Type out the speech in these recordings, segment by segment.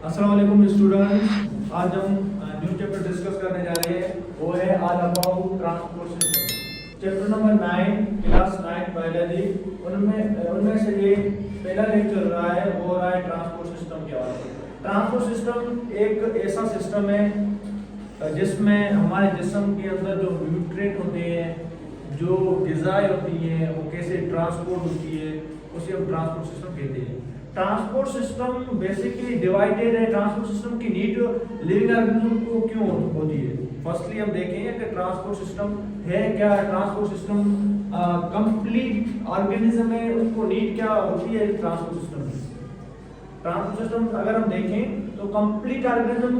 अस्सलाम वालेकुम स्टूडेंट्स। आज हम न्यू चैप्टर डिस्कस करने जा रहे हैं, वो है all about transport system. Chapter number 9 class 9 biology. उनमें से ये पहला लेक्चर चल रहा है, वो हो रहा है ट्रांसपोर्ट सिस्टम के बारे में। ट्रांसपोर्ट सिस्टम एक ऐसा सिस्टम है जिसमें हमारे जिस्म के अंदर जो न्यूट्रिएंट होते हैं, जो ग़िज़ाएं होती हैं, वो कैसे ट्रांसपोर्ट होती है, उसे हम ट्रांसपोर्ट सिस्टम कहते हैं। ट्रांसपोर्ट सिस्टम बेसिकली डिवाइडेड है। ट्रांसपोर्ट सिस्टम की नीड लिविंग ऑर्गेनिज्म को क्यों होती है? फर्स्टली हम देखेंगे कि ट्रांसपोर्ट सिस्टम है क्या। ट्रांसपोर्ट सिस्टम कंप्लीट ऑर्गेनिज्म है, उनको नीड क्या होती है ट्रांसपोर्ट सिस्टम में। ट्रांसपोर्ट सिस्टम अगर हम देखें तो कंप्लीट ऑर्गेनिज्म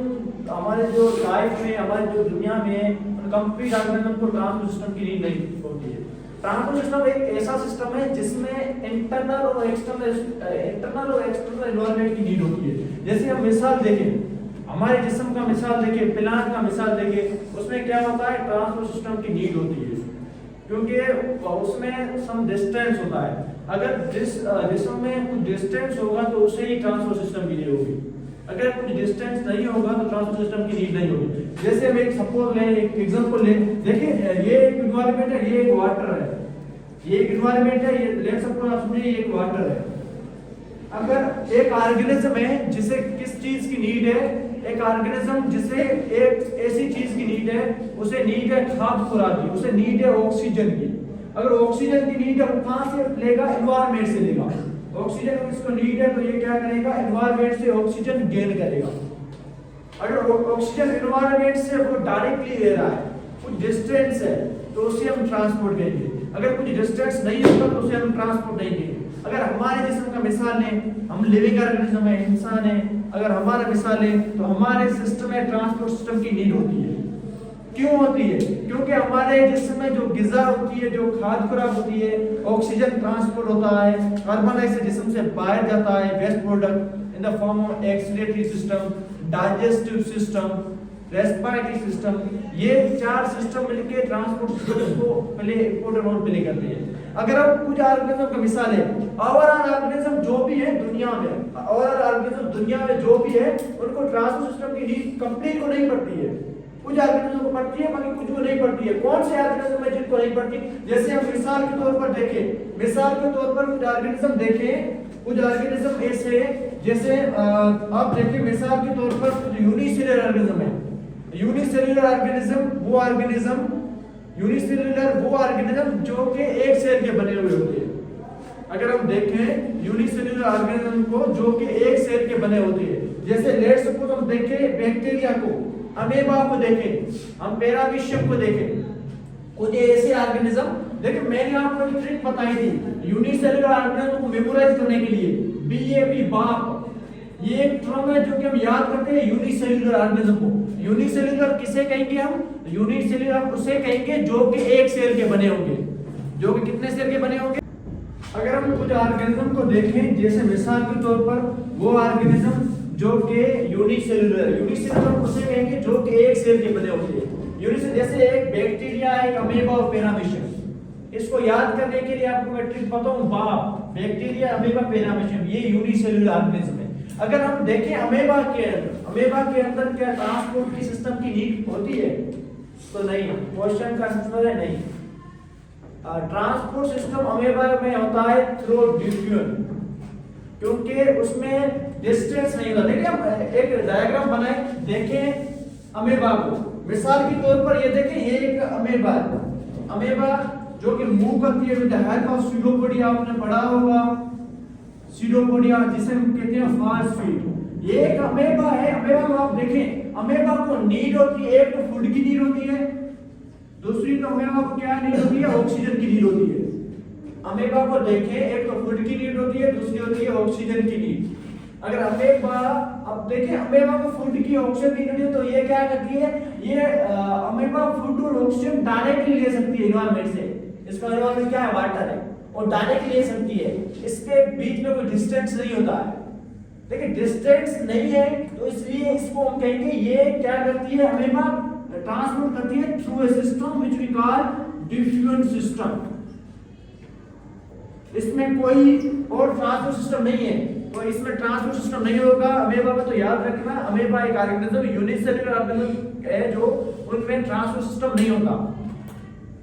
हमारे जो लाइफ में, हमारे जो दुनिया में है, कंप्लीट ऑर्गेनिज्म को ट्रांसपोर्ट सिस्टम की नीड नहीं होती है। ट्रांसपोर्ट सिस्टम एक ऐसा सिस्टम है जिसमें इंटरनल और एक्सटर्नल एनवायरनमेंट की नीड होती है। जैसे हम मिसाल देखें, हमारे जिस्म का मिसाल देखें, प्लांट का मिसाल देखें, उसमें क्या होता है, ट्रांसपोर्ट सिस्टम की नीड होती है, क्योंकि उसमें सम डिस्टेंस होता है। अगर जिस्म में कुछ डिस्टेंस होगा तो उससे ही ट्रांसपोर्ट सिस्टम की नीड होगी। अगर कुछ डिस्टेंस नहीं होगा तो ट्रांसपोर्ट सिस्टम की नीड नहीं होगी। जैसे हम एक सपोज लें, एक एग्जांपल लें, देखिए ये एक एनवायरनमेंट है, ये एक वाटर है, ये एक एनवायरनमेंट है, ये लेट सपोज आप समझिए ये एक वाटर है। अगर एक ऑर्गेनिज्म है जिसे किस चीज की नीड है, एक ऑर्गेनिज्म जिसे एक ऐसी चीज की नीड है, उसे नीड है खाद्य खुराक की, उसे नीड है ऑक्सीजन की। अगर ऑक्सीजन की नीड है वो कहां से लेगा? एनवायरनमेंट से लेगा। ऑक्सीजन किसको नीड है तो ये क्या करेगा? एनवायरनमेंट से ऑक्सीजन गेन करेगा। अगर ऑक्सीजन एनवायरनमेंट से वो डायरेक्टली ले रहा है, कुछ डिस्टेंस है, तो उसे हम ट्रांसपोर्ट कहेंगे। अगर कुछ डिस्टेंस नहीं होगा तो उसे हम ट्रांसपोर्ट नहीं कहेंगे। अगर हमारे जिस्म का मिसाल लें, हम लिविंग ऑर्गेनिज्म है, इंसान है, अगर हमारा मिसाल लें तो हमारे सिस्टम में ट्रांसपोर्ट सिस्टम की नीड होती है। क्यों होती है? क्योंकि हमारे जिस्म में जो ग़िज़ा होती है, जो खाद्य खुराक होती है, ऑक्सीजन ट्रांसपोर्ट होता है, कार्बन डाइऑक्साइड जिस्म से बाहर जाता है, waste product in the form of excretory system, digestive system, respiratory system. ये चार सिस्टम मिलकर ट्रांसपोर्ट सिस्टम को पहले इंपॉर्टेंट रोल प्ले करते हैं। अगर हम कुछ ऑर्गेनिज्म का मिसाल है, ओवरऑल ऑर्गेनिज्म जो भी है दुनिया में, ओवरऑल ऑर्गेनिज्म दुनिया में जो भी है, उनको ट्रांसपोर्ट सिस्टम की नीड कंप्लीट को नहीं पड़ती है। कुछ ऑर्गेनिज्म को पड़ती है, बाकी कुछ को नहीं पड़ती है। कौन से ऑर्गेनिज्म है जिनको नहीं पड़ती? जैसे हम मिसाल के तौर पर देखें, मिसाल के तौर पर कुछ ऑर्गेनिज्म देखें, कुछ ऑर्गेनिज्म ऐसे जैसे आप देखिए, मिसाल के तौर पर कुछ यूनिसेलुलर ऑर्गेनिज्म है। यूनिसेलुलर ऑर्गेनिज्म वो ऑर्गेनिज्म जो कि एक सेल के बने हुए होते हैं। अगर हम देखें यूनिसेलुलर ऑर्गेनिज्म को जो कि एक सेल के बने होते हैं, जैसे लेट सपोज हम देखें बैक्टीरिया को, अमीबा को देखें, हम पैरामीशियम को देखें, कुछ ऐसे ऑर्गेनिज्म। देखिए मैंने आपको एक ट्रिक बताई थी यूनिसेलुलर ऑर्गेनिज्म को मेमोराइज करने के लिए, BAP बाप, ये एक टर्म है जो कि हम याद करते हैं यूनिसेलुलर ऑर्गेनिज्म को। यूनिसेलुलर किसे कहेंगे हम? यूनिसेलुलर उसे कहेंगे जो कि एक सेल के बने होंगे। जो कि कितने सेल के बने होंगे? अगर हम कुछ ऑर्गेनिज्म को देखें, जैसे मिसाल के तौर पर वो ऑर्गेनिज्म जो कि यूनिसेलुलर उसे कहेंगे जो कि एक सेल के बने होते हैं। यूनिसेलुलर जैसे एक बैक्टीरिया, एक अमीबा और पैरामीशियम। इसको याद करने के लिए आपको मैं ट्रिक बताऊं, बाप, बैक्टीरिया, अमीबा, पैरामीशियम, ये यूनिसेलुलर ऑर्गेनिज्म है। अगर हम देखें अमीबा के अंदर क्या ट्रांसपोर्ट की सिस्टम की नीड होती है? तो नहीं। क्वेश्चन का आंसर है नहीं। ट्रांसपोर्ट सिस्टम अमीबा में होता है थ्रू डिफ्यूजन, क्योंकि उसमें डिस्टेंस नहीं होता। देखिए हम एक डायग्राम बनाए, देखें अमीबा को, मिसाल के तौर पर ये देखें, ये एक अमीबा है। अमीबा जो कि मूव करती है with the help of pseudopodia, आपने पढ़ा होगा सीडोपोडिया, जिसे हम कहते हैं फास्ट फीड। ये एक अमीबा है। अमीबा को आप देखें, अमीबा को नीड होती है, एक तो फूड की नीड होती है, दूसरी तो अमीबा को क्या नीड होती है? ऑक्सीजन की नीड होती है। अमीबा को देखें, एक तो फूड की नीड होती है, दूसरी होती है ऑक्सीजन की नीड। अगर अमीबा, अब देखें अमीबा को फूड की ऑक्सीजन की नीड है, तो ये क्या करती है? ये अमीबा फूड और ऑक्सीजन डायरेक्टली ले सकती है एनवायरनमेंट से। इसका एनवायरनमेंट क्या है? वाटर है, और डायरेक्ट ले सकती है। इसके बीच में कोई डिस्टेंस नहीं होता है। देखिए डिस्टेंस नहीं है तो इसलिए इसको हम कहेंगे ये क्या करती है? अमीबा ट्रांसपोर्ट करती है through a system which we call diffusion system. इसमें कोई और ट्रांसपोर्ट सिस्टम नहीं है। तो इसमें ट्रांसपोर्ट सिस्टम नहीं होगा अमीबा में। तो याद रखना अमीबा एक ऑर्गेनिज्म यूनिसेलुलर ऑर्गेनिज्म है जो उनमें ट्रांसपोर्ट सिस्टम नहीं होता।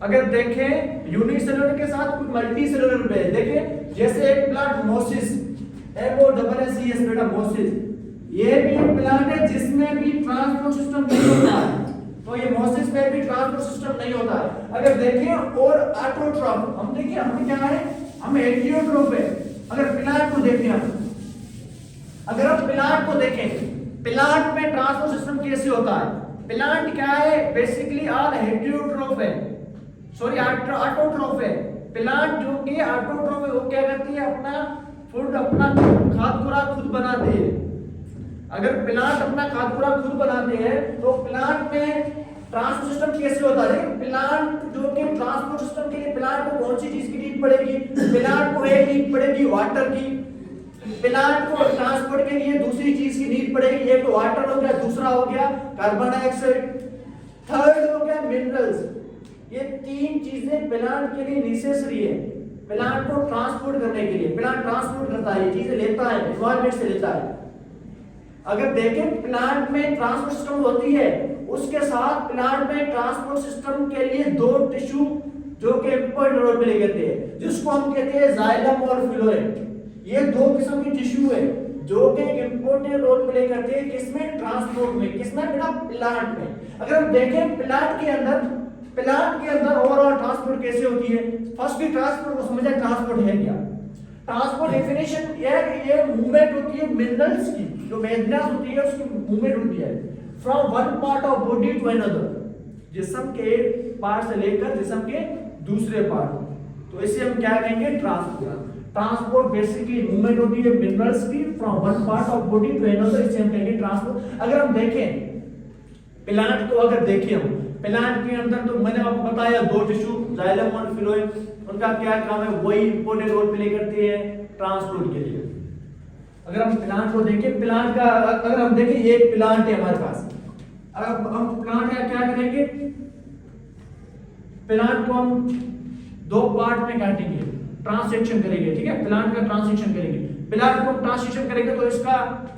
अगर देखें यूनिसेलुलर के साथ कुछ मल्टी सेलुलर पे देखें, जैसे एक प्लांट मोसिस MOSSES बेटा मोसिस, ये भी एक प्लांट है जिसमें भी ट्रांसपोर्ट सिस्टम नहीं होता है। तो ये मोसिस में भी ट्रांसपोर्ट सिस्टम नहीं होता है। अगर देखें और ऑटोट्रॉफ, हम देखिए हम क्या है, हम हेटेरोट्रॉफ है। अगर प्लांट को देखें अगर हम प्लांट को देखें, प्लांट में ट्रांसपोर्ट सिस्टम कैसे होता है? प्लांट क्या है, बेसिकली ऑल हेटेरोट्रॉफ है, सॉरी ऑटोट्रॉफ है। प्लांट जो कि ऑटोट्रॉफ है वो क्या करती है, अपना फूड अपना खाद्य खुराक खुद बनाते हैं। अगर प्लांट अपना खाद्य खुराक खुद बनाते हैं तो प्लांट में ट्रांसपोर्ट सिस्टम कैसे होता है? प्लांट जो कि ट्रांसपोर्ट सिस्टम के लिए प्लांट को कौन सी चीज की नीड पड़ेगी? प्लांट को एक नीड पड़ेगी वाटर की, प्लांट को ट्रांसपोर्ट के लिए दूसरी चीज की नीड पड़ेगी, एक तो वाटर हो गया, दूसरा हो गया कार्बन डाइऑक्साइड, थर्ड हो गया मिनरल्स। ये तीन चीजें प्लांट के लिए नेसेसरी है प्लांट को ट्रांसपोर्ट करने के लिए। प्लांट ट्रांसपोर्ट करता है, ये चीजें लेता है, एनवायरनमेंट से लेता है। अगर देखें प्लांट में ट्रांसपोर्ट सिस्टम होती है, उसके साथ प्लांट में ट्रांसपोर्ट सिस्टम के लिए दो टिश्यू जो कि इंपॉर्टेंट रोल प्ले करते हैं, जिसको हम कहते हैं जाइलम और फ्लोएम। ये दो किस्म की टिश्यू है जो कि एक इंपॉर्टेंट रोल प्ले करते हैं किसमें? ट्रांसपोर्ट में। किसमें बेटा? प्लांट में। अगर हम देखें प्लांट के अंदर ओवरऑल ट्रांसपोर्ट कैसे होती है? फर्स्ट भी ट्रांसपोर्ट को समझे, ट्रांसपोर्ट है क्या? ट्रांसपोर्ट डेफिनेशन ये है कि ये मूवमेंट होती है मिनरल्स की, जो मेदनास होती है उसकी मूवमेंट होती है from one part of body to another, जिस्म के एक पार्ट से लेकर जिस्म के दूसरे पार्ट। तो इसे हम क्या कहेंगे? ट्रांसपोर्ट। ट्रांसपोर्ट बेसिकली मूवमेंट होती है मिनरल्स की from one part of body to another, इसे हम कहेंगे ट्रांसपोर्ट। अगर हम देखें प्लांट को, अगर देखें हम प्लांट के अंदर, तो मैंने आपको बताया दो टिश्यू जाइलम और फ्लोएम, उनका क्या काम है? वही इंपॉर्टेंट रोल प्ले करते हैं ट्रांसपोर्ट के लिए। अगर हम प्लांट को देखें, प्लांट का अगर हम देखें एक प्लांट है हमारे पास, अब हम प्लांट का क्या करेंगे? प्लांट को हम दो पार्ट में काटेंगे, ट्रांसेक्शन करेंगे, ठीक है? प्लांट का ट्रांसेक्शन करेंगे। प्लांट को ट्रांसेक्शन करेंगे तो इसका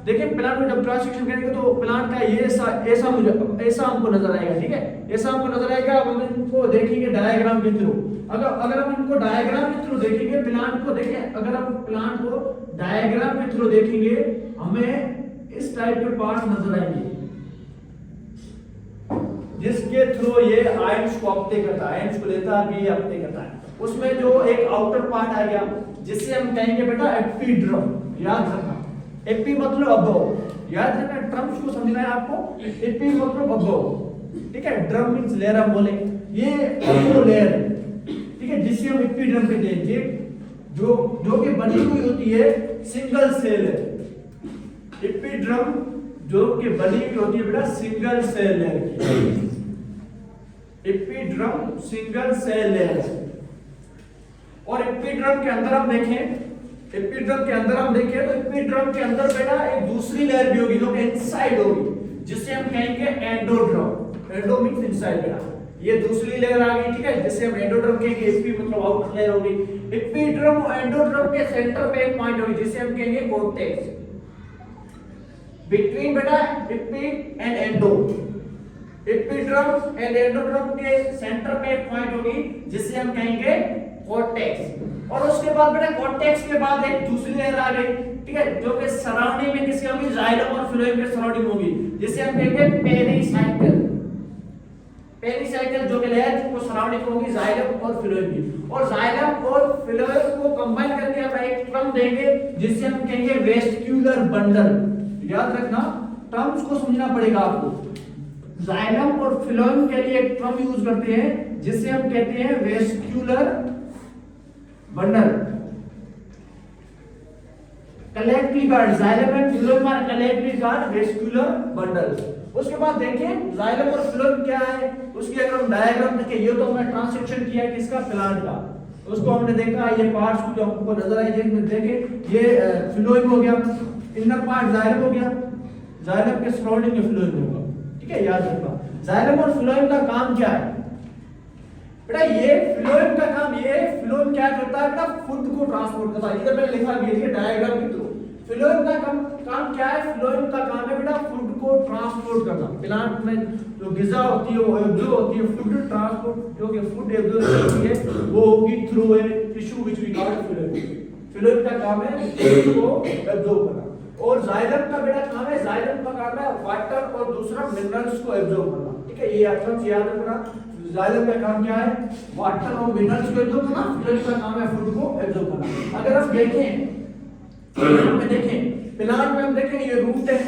देखिए, प्लांट को जब ट्रांसेक्शन करेंगे तो प्लांट का ये ऐसा हमको नजर आएगा, ठीक है? ऐसा हमको नजर आएगा। अब हम इनको देखेंगे डायग्राम के थ्रू। अगर हम इनको डायग्राम के थ्रू देखेंगे, प्लांट को देखिए, अगर हम प्लांट को डायग्राम के थ्रू देखेंगे, हमें इस टाइप के पार्ट नजर आएंगे जिसके थ्रू ये आयंस को अपते करता है, आयंस को लेता है, भी अपते करता है। उसमें जो एक आउटर पार्ट आ गया जिससे हम कहेंगे बेटा एपिड्रम। याद रखना, एपी मतलब अबव, याद रखना, टर्म्स को समझना है आपको। एपी मतलब अबव, ठीक है? ड्रम मींस लेयर हम बोले, ये अबव लेयर है, ठीक है, जिसे हम एपिड्रम कहते हैं, जो कि बनी हुई होती है सिंगल सेल है। एपिड्रम जो कि बनी हुई होती है बेटा सिंगल सेल लेयर की, एपिड्रम सिंगल सेल लेयर है। और एपिड्रम के अंदर हम देखें, एपिड्रम के अंदर हम देखें तो एपिड्रम के अंदर बेटा एक दूसरी लेयर भी होगी जो कि इनसाइड होगी, जिसे हम कहेंगे एंडोड्रम। एंडो मींस इनसाइड बेटा, ये दूसरी लेयर आ गई, ठीक है, जिसे हम एंडोड्रम कहेंगे। एपी मतलब आउटर लेयर होगी। एपिड्रम और एंडोड्रम के सेंटर पे एक पॉइंट होगी जिसे हम कहेंगे कोर्टेक्स। बिटवीन बेटा epi and endo, epidermis and endodermis के सेंटर पे एक पॉइंट होगी जिसे हम कहेंगे कोर्टेक्स। और उसके बाद बेटा कोर्टेक्स के बाद एक दूसरी लेयर आ गई, ठीक है, जो कि सराउंडिंग में किसी होगी जाइलम और फ्लोएम के सराउंडिंग होगी, जिसे हम कहेंगे पेरिसाइकल। पेरिसाइकल जो कि लेयर को सराउंडिंग होगी जाइलम और फ्लोएम की। और जाइलम और फ्लोएम को कंबाइन करके हम एक टर्म देंगे जिसे हम कहेंगे वेस्क्यूलर बंडल। याद रखना, टर्म्स को समझना पड़ेगा आपको। जाइलम और फ्लोएम के लिए एक टर्म यूज करते हैं जिसे हम कहते हैं vascular bundle. Collective guard, xylem and phloem are collective guard vascular bundle. उसके बाद देखें जाइलम और फ्लोएम क्या है, उसकी अगर हम डायग्राम देखें, ये तो हमने ट्रांसेक्शन किया है किसका? प्लांट का। उसको हमने देखा, ये पार्ट्स जो हमको नजर आए, देखें ये फ्लोएम हो गया, इनर पार्ट जाइलम हो गया, जाइलम के सराउंडिंग में फ्लोएम होगा, ठीक है? याद रखना, जाइलम और फ्लोएम का काम क्या है बेटा? ये फ्लोएम का काम, ये फ्लोएम क्या करता है बेटा? फूड को ट्रांसपोर्ट करता है। इधर मैंने लिखा भी है डायग्राम के थ्रू। फ्लोएम का काम क्या है? फ्लोएम का काम है बेटा फूड को ट्रांसपोर्ट करना। प्लांट में जो गिजा होती है वो एब्जॉर्ब होती है, फूड ट्रांसपोर्ट जो कि फूड एब्जॉर्ब होती है वो होगी through a tissue which we call phloem. Phloem का काम है फूड को एब्जॉर्ब करना। और जाइलम का बेटा काम है, जाइलम का काम है वाटर और दूसरा मिनरल्स को एब्जॉर्ब करना। ठीक है, ये टर्म्स याद रखना। जाइलम का काम क्या है? वाटर और मिनरल्स को एब्जॉर्ब करना। फ्लोएम का काम है फूड को एब्जॉर्ब करना। अगर हम देखें प्लांट में, देखें प्लांट में हम देखें ये रूट है।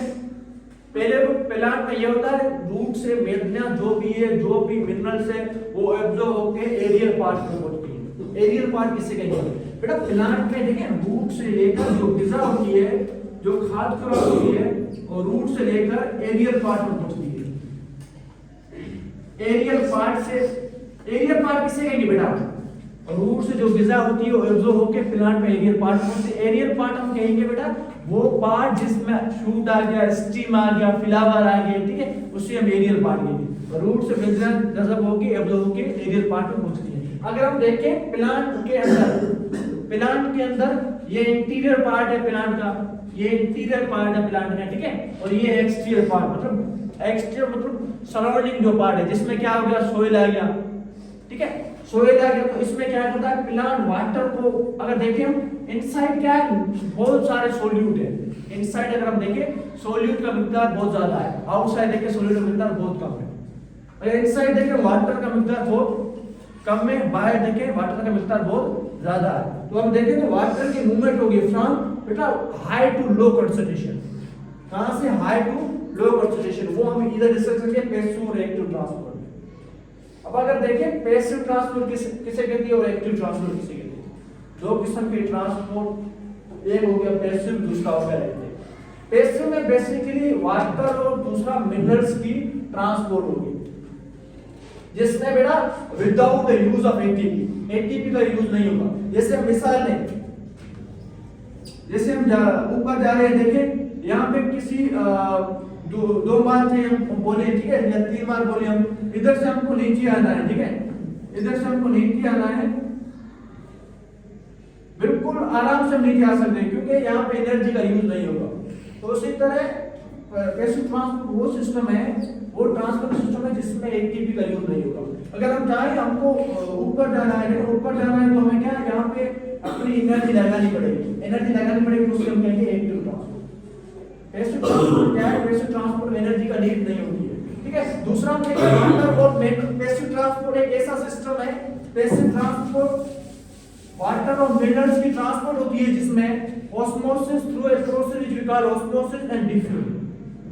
पहले प्लांट में ये होता है रूट से मेदना जो भी है, जो भी मिनरल्स है वो एब्जॉर्ब होकर एरियल पार्ट में पहुंचती है। एरियल पार्ट किसे कहते हैं बेटा? प्लांट में देखें रूट से लेकर जो गिजा होती है, जो खाद्य खुराक होती है, और रूट से लेकर एरियल पार्ट में पहुंचती है। एरियल पार्ट किसे कहेंगे बेटा? रूट से जो गिजा होती है वो एब्जॉर्ब होकर प्लांट में एरियल पार्ट पहुंचते हैं। एरियल पार्ट हम कहेंगे बेटा वो पार्ट जिसमें शूट आ गया, स्टीम आ गया, फ्लावर आ गया, ठीक है, उसे हम एरियल पार्ट कहेंगे। रूट से गिजा जब होकर एब्जॉर्ब होकर एरियल पार्ट में पहुंचती है। अगर हम देखें प्लांट के अंदर ये इंटीरियर पार्ट है प्लांट का, ये इंटीरियर पार्ट है प्लांट का, ठीक है, और ये एक्सटीरियर पार्ट मतलब सराउंडिंग जो पार्ट है जिसमें क्या हो गया? सोइल आ गया, ठीक है, सोइल आ गया। तो इसमें क्या होता है? प्लांट वाटर को अगर देखें हम इनसाइड क्या है? बहुत सारे सोल्यूट है। इनसाइड अगर हम देखें सोल्यूट का मिकदार बहुत ज्यादा है, आउटसाइड देखें सोल्यूट का मिकदार बहुत कम है। और इनसाइड देखें वाटर का मिकदार बहुत कम है, बाहर देखें वाटर का मिकदार बहुत ज्यादा है। तो हम देखें तो वाटर की मूवमेंट होगी फ्रॉम बेटा हाई टू लो कंसंट्रेशन। कहां से? High to low concentration. वो हम इधर डिस्कस करेंगे पैसिव और एक्टिव ट्रांसपोर्ट। अब अगर देखें पैसिव ट्रांसपोर्ट किसे कहती है और एक्टिव ट्रांसपोर्ट किसे कहती है? दो किस्म के ट्रांसपोर्ट, एक हो गया पैसिव, दूसरा हो गया एक्टिव। पैसिव में बेसिकली वाटर और दूसरा मिनरल्स की ट्रांसपोर्ट होगी, जिसमें बेटा without the use of ATP का यूज नहीं होगा। जैसे मिसाल लें, जैसे हम ऊपर जा रहे हैं, देखें यहाँ पे किसी दो बार थे हम बोले, ठीक है, या 3 बार बोले हम, इधर से हमको नीचे आना है, ठीक है, इधर से हमको नीचे आना है, बिल्कुल आराम से नीचे आ सकते हैं क्योंकि यहाँ पे एनर्जी का यूज नहीं होगा। तो उसी तरह पैसिव ट्रांसपोर्ट वो सिस्टम है, वो ट्रांसपोर्ट सिस्टम है जिसमें एटीपी का यूज नहीं होगा। अगर हम चाहें हमको ऊपर जाना है, ऊपर जाना है तो हमें क्या यहाँ पे अपनी एनर्जी लगानी पड़ेगी, तो उसे हम कहेंगे एक्टिव ट्रांसपोर्ट। पैसिव ट्रांसपोर्ट क्या है? पैसिव ट्रांसपोर्ट एनर्जी का नीड नहीं होती है, ठीक है। दूसरा हम देखें वाटर और पैसिव ट्रांसपोर्ट एक ऐसा सिस्टम है, पैसिव ट्रांसपोर्ट वाटर और मिनरल्स की ट्रांसपोर्ट होती है जिसमें osmosis through a process which we call osmosis and diffusion.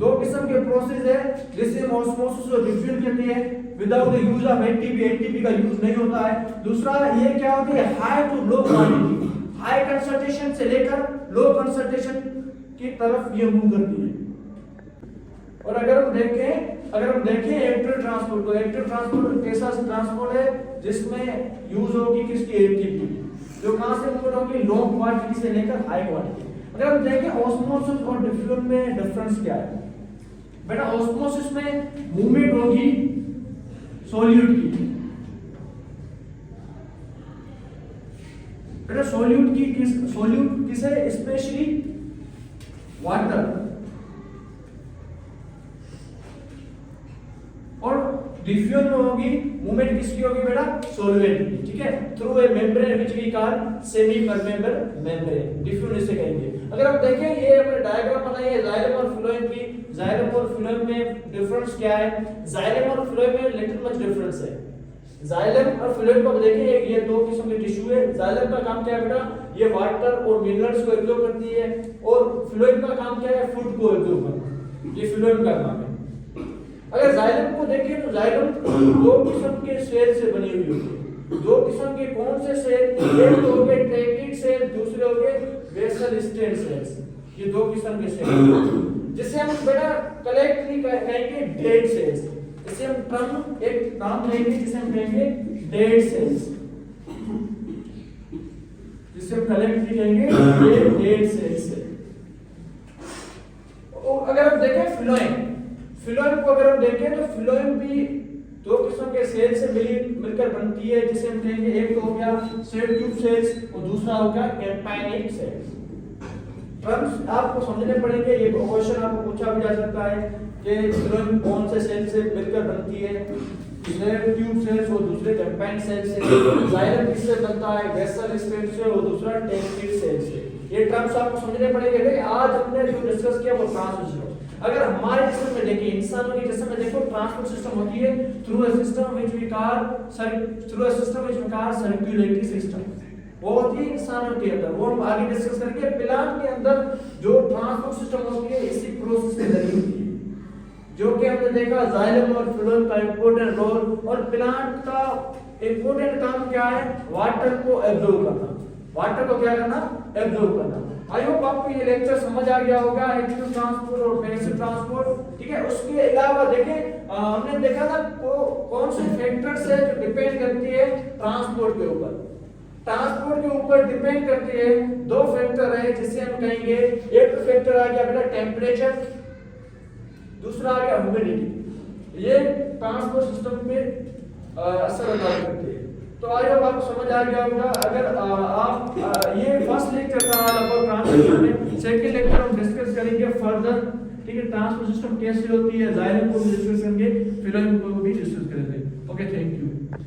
दो किस्म के प्रोसेस है जिसे हम ऑस्मोसिस और डिफ्यूजन कहते हैं। Without the use of ATP का यूज नहीं होता है। दूसरा ये क्या होती है? High to low quantity, high concentration से लेकर लो कंसंट्रेशन की तरफ ये मूव करती है। और अगर हम देखें एक्टिव ट्रांसपोर्ट, तो एक्टिव ट्रांसपोर्ट कैसा ट्रांसपोर्ट है जिसमें यूज होगी किसकी? एटीपी, जो कहां से मूव होगी? लो क्वांटिटी से लेकर हाई क्वांटिटी। अगर हम देखें ऑस्मोसिस और डिफ्यूजन में डिफरेंस क्या है बेटा? ऑस्मोसिस में मूवमेंट होगी सॉल्यूट की, बेटा सॉल्यूट किसे? Specially water. और डिफ्यूजन में होगी मूवमेंट किसकी होगी बेटा? सॉल्वेंट की, ठीक है, through a membrane which we call semi permeable membrane, diffusion इसे कहेंगे। अगर आप देखें ये अपने डायग्राम बनाइए जाइलम और फ्लोएम की। जाइलम और फ्लोएम में डिफरेंस क्या है? जाइलम और फ्लोएम में लिटिल मच डिफरेंस है। जाइलम और फ्लोएम को देखें, ये दो किस्म के टिश्यू है। जाइलम का काम क्या है बेटा? ये वाटर और मिनरल्स को एब्जॉर्ब करती है, और फ्लोएम का काम क्या है? फूड को एब्जॉर्ब करना, ये फ्लोएम का काम है। अगर जाइलम को देखें तो जाइलम दो किस्म के सेल से बनी हुई होती है। दो किस्म के कौन से सेल? एक तो हो गए ट्रैकिड सेल, दूसरे हो गए वेसल स्टेम सेल्स। ये दो किस्म के सेल जिसे हम बेटा कलेक्टिवली कहेंगे डेड सेल्स। इसे हम टर्म एक नाम लेंगे जिसे हम कहेंगे डेड सेल्स, जिसे हम कलेक्टिवली कहेंगे डेड सेल्स। अगर हम देखें फ्लोएम को अगर हम देखें तो फ्लोएम भी दो किस्म के सेल से मिलकर बनती है, जिसे हम कहेंगे एक तो हो गया सेल ट्यूब सेल्स और दूसरा हो गया कैम्पाइनिक सेल्स। टर्म्स आपको समझने पड़ेंगे। ये क्वेश्चन आपको पूछा भी जा सकता है कि फ्लोएम कौन से सेल से मिलकर बनती है, ट्यूब सेल्स और दूसरे कंपाउंड सेल से, जाइलम किससे बनता है, वेसल स्टेम से और दूसरा टेम्पलेट सेल से। ये टर्म्स आपको समझने पड़ेंगे। लेकिन आज हमने जो डिस्कस किया वो ट्रांसपोर्ट सिस्टम। अगर हमारे जिस्म में देखिए, इंसानों के जिस्म में देखो, ट्रांसपोर्ट सिस्टम होती है through a system which we call circulatory system. वो होती है इंसानों के अंदर, वो हम आगे डिस्कस करेंगे। प्लांट के अंदर जो ट्रांसपोर्ट सिस्टम होती है इसी प्रोसेस में लगी होती है, जो कि हमने देखा जाइलम और फ्लोएम का इंपॉर्टेंट रोल। और प्लांट का इंपॉर्टेंट काम क्या है, वाटर को एब्जॉर्ब करना। वाटर को क्या करना, एब्जॉर्ब करना। आई होप आपको ये लेक्चर समझ आ गया होगा, एक्टिव ट्रांसपोर्ट और पैसिव ट्रांसपोर्ट, ठीक है। उसके अलावा देखें हमने देखा था कौन से फैक्टर्स है जो डिपेंड करती है ट्रांसपोर्ट के ऊपर। ट्रांसपोर्ट के ऊपर डिपेंड करती है दो फैक्टर है जिसे हम कहेंगे, एक तो फैक्टर आ गया बेटा टेम्परेचर, दूसरा आ गया ह्यूमिडिटी। ये ट्रांसपोर्ट सिस्टम पे असर अदा करती है। तो आई होप आपको समझ आ गया होगा। अगर आप ये फर्स्ट लेक्चर था लगभग ट्रांसपोर्ट में, सेकंड लेक्चर हम डिस्कस करेंगे फर्दर, ठीक है, ट्रांसपोर्ट सिस्टम कैसे होती है, जाइलम को भी डिस्कस करेंगे, फ्लोएम को भी डिस्कस करेंगे। Okay, thank you.